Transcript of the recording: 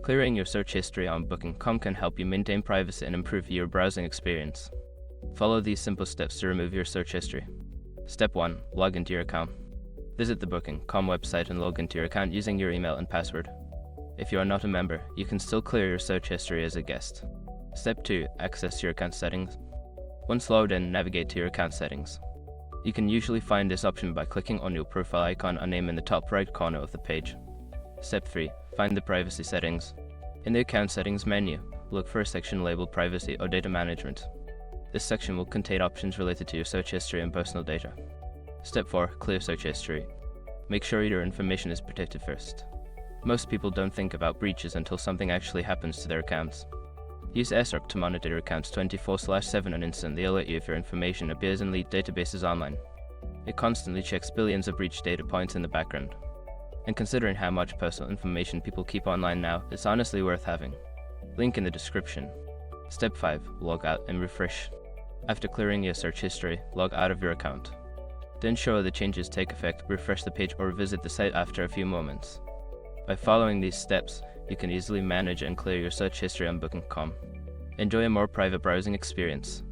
Clearing your search history on Booking.com can help you maintain privacy and improve your browsing experience. Follow these simple steps to remove your search history. Step 1. Log into your account. Visit the Booking.com website and log into your account using your email and password. If you are not a member, you can still clear your search history as a guest. Step 2. Access your account settings. Once logged in, navigate to your account settings. You can usually find this option by clicking on your profile icon or name in the top right corner of the page. Step 3. Find the privacy settings. In the account settings menu, look for a section labeled Privacy or Data Management. This section will contain options related to your search history and personal data. Step 4. Clear search history. Make sure your information is protected first. Most people don't think about breaches until something actually happens to their accounts. Use SROC to monitor your accounts 24/7 and instantly alert you if your information appears in leaked databases online. It constantly checks billions of breach data points in the background. And considering how much personal information people keep online now, it's honestly worth having. Link in the description. Step 5. Log out and refresh. After clearing your search history, log out of your account. To ensure the changes take effect, refresh the page or visit the site after a few moments. By following these steps, you can easily manage and clear your search history on Booking.com. Enjoy a more private browsing experience.